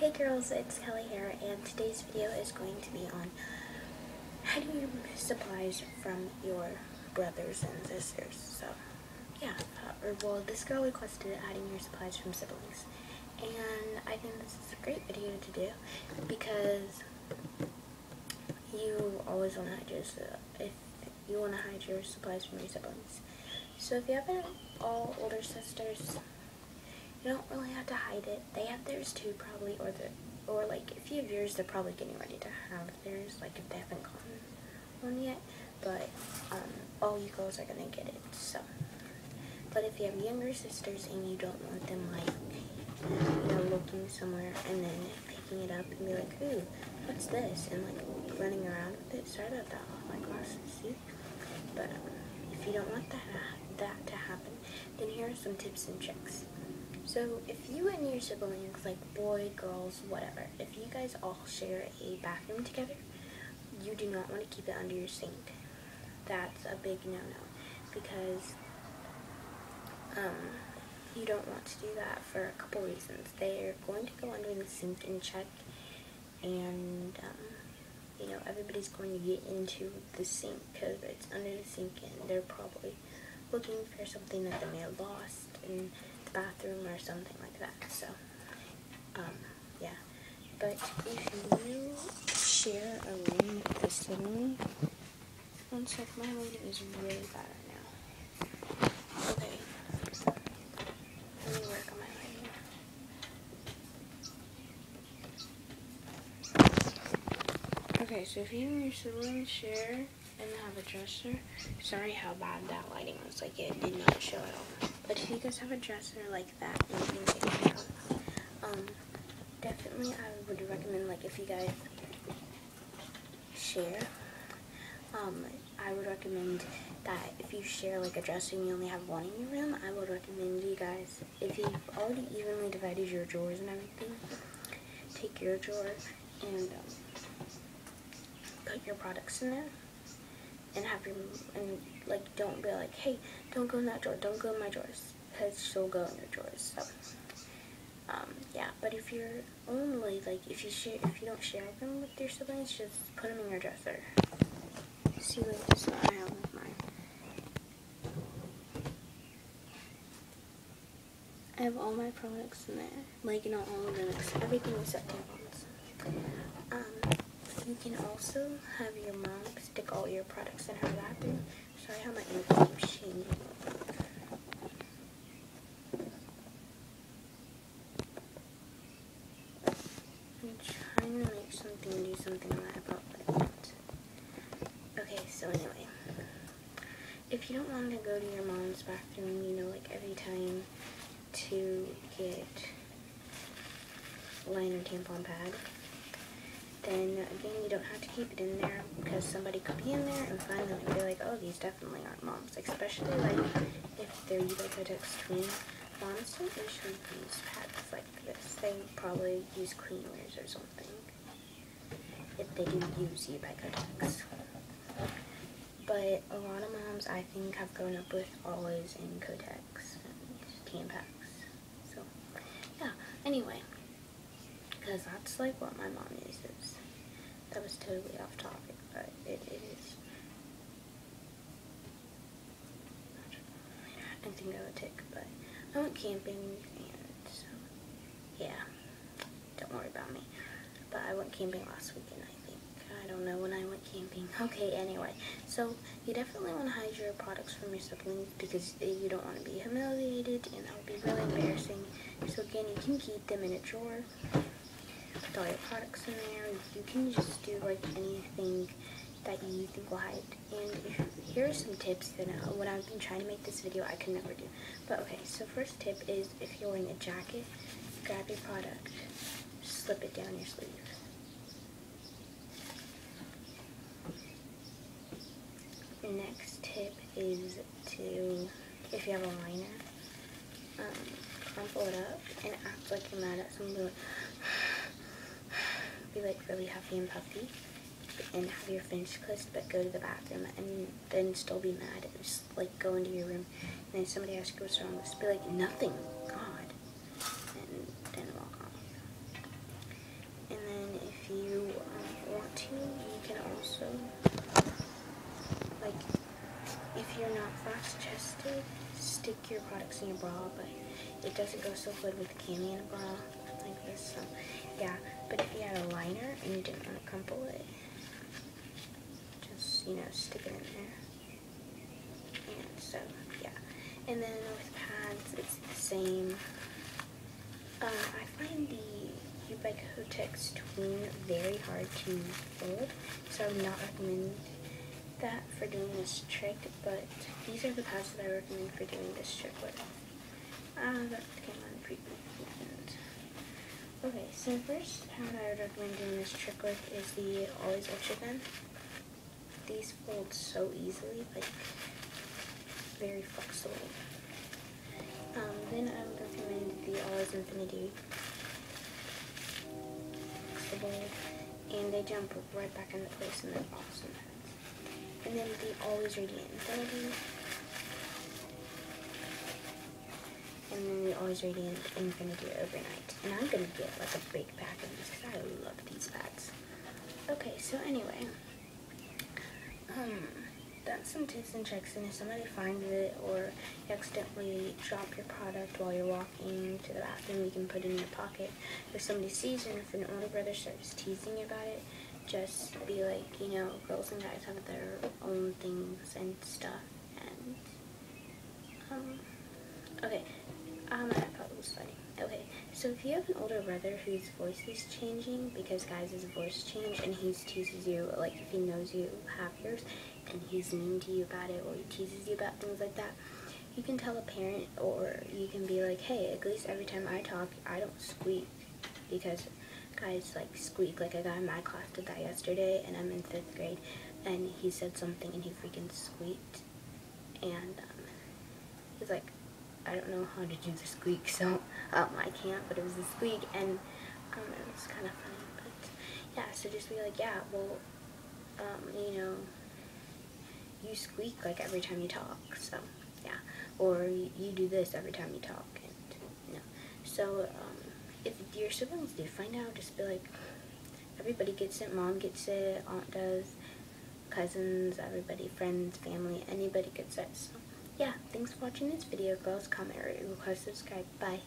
Hey girls, it's Kelly here, and today's video is going to be on hiding your supplies from your brothers and sisters. So, yeah, this girl requested hiding your supplies from siblings, and I think this is a great video to do because you always want to hide your supplies from your siblings. So if you have all older sisters, you don't really have to hide it. They have theirs too, probably, or like if you have yours, they're probably getting ready to have theirs, like if they haven't gotten one yet. But all you girls are gonna get it. So, but if you have younger sisters and you don't want them like looking somewhere and then picking it up and be like, ooh, what's this? And like running around with it. Sorry about that. My glasses, see? But if you don't want that to happen, then here are some tips and tricks. So if you and your siblings, like boy, girls, whatever, if you guys all share a bathroom together, you do not want to keep it under your sink. That's a big no-no because you don't want to do that for a couple reasons. They're going to go under the sink and check, and everybody's going to get into the sink because it's under the sink, and they're probably looking for something that they may have lost in the bathroom or something like that. So, yeah. But if you share a room with a sibling, one sec, my lighting is really bad right now. Okay. Let me work on my lighting. Okay, so if you and your siblings share and have a dresser, sorry how bad that lighting was, like it did not show at all. But if you guys have a dresser like that, you can take it out. Definitely I would recommend, like, if you guys share, I would recommend that if you share like a dresser and you only have one in your room, I would recommend you guys, if you've already evenly divided your drawers and everything, take your drawer and put your products in there. And don't be like, hey, don't go in that drawer, don't go in my drawers, because she'll go in your drawers. So, yeah. But if you're only if you don't share a room with your siblings, just put them in your dresser. See, like this is what I have with mine. I have all my products in there, like not all of them, except everything except tampons. You can also have your mom stick all your products in her bathroom. Sorry how my angle keeps changing. I'm trying to make something do something on that about. Okay, so anyway. If you don't want to go to your mom's bathroom, like every time to get line or tampon pad, then again, you don't have to keep it in there because somebody could be in there and find them and be like, oh, these definitely aren't mom's. Especially like if they're Eubicotex twin. Moms don't usually use pads like this. They probably use Cleanwares or something. If they do use Eubicotex. But a lot of moms, I think, have grown up with Always and Kotex and Tampax. So, yeah. Anyway. Because that's like what my mom uses. That was totally off topic, but it is. I think I would take, but I went camping, and so, yeah, don't worry about me. But I went camping last weekend, I think. I don't know when I went camping. Okay, anyway, so you definitely want to hide your products from your siblings because you don't want to be humiliated, and that would be really embarrassing. So again, you can keep them in a drawer. Put all your products in there. You can just do like anything that you think will hide. And here are some tips that when I've been trying to make this video, I could never do. But okay, so first tip is if you're wearing a jacket, grab your product, slip it down your sleeve. The next tip is to, if you have a liner, crumple it up and act like you're mad at someone. Be like really huffy and puffy and have your finish kissed, but go to the bathroom and then still be mad and just like go into your room, and then somebody asks you what's wrong, just be like, nothing, God, and then walk off. can also, like, if you're not flash-chested, stick your products in your bra, but it doesn't go so good with a cami in a bra like this, so yeah. But if you had a liner and you didn't want to crumple it, just, you know, stick it in there. And so, yeah. And then with pads, it's the same. I find the Ubiquitex tween very hard to fold, so I would not recommend that for doing this trick, but these are the pads that I recommend for doing this trick with. That came on pre-planned. Okay, so the first pad I would recommend doing this trick with is the Always Ultra Thin. These fold so easily, like, very flexible. Then I would recommend the Always Infinity. Flexible, and they jump right back into place, and they're awesome. And then the Always Radiant Infinity. And then the Always Radiant Infinity Overnight. And I'm going to get like a big pack of these because I love these pads. Okay, so anyway. Done some tips and tricks, and if somebody finds it or you accidentally drop your product while you're walking to the bathroom, you can put it in your pocket. If somebody sees it, and if an older brother starts teasing you about it, just be like, you know, girls and guys have their own things and stuff, and, okay, I thought it was funny. Okay, so if you have an older brother whose voice is changing, because guys' voice change, and he teases you, like, if he knows you have yours, and he's mean to you about it, or he teases you about things like that, you can tell a parent, or you can be like, hey, at least every time I talk, I don't squeak, because guys, like, squeak. Like, a guy in my class did that yesterday, and I'm in 5th grade, and he said something, and he freaking squeaked, and, he's like, I don't know how to do the squeak, so, I can't, but it was a squeak, and, it was kind of funny, but, yeah, so just be like, yeah, well, you know, you squeak, like, every time you talk, so, yeah, or you do this every time you talk, and, you know, so, if your siblings do find out, just be like, everybody gets it, mom gets it, aunt does, cousins, everybody, friends, family, anybody gets it, so, yeah, thanks for watching this video, girls, comment, rate, request, subscribe, bye.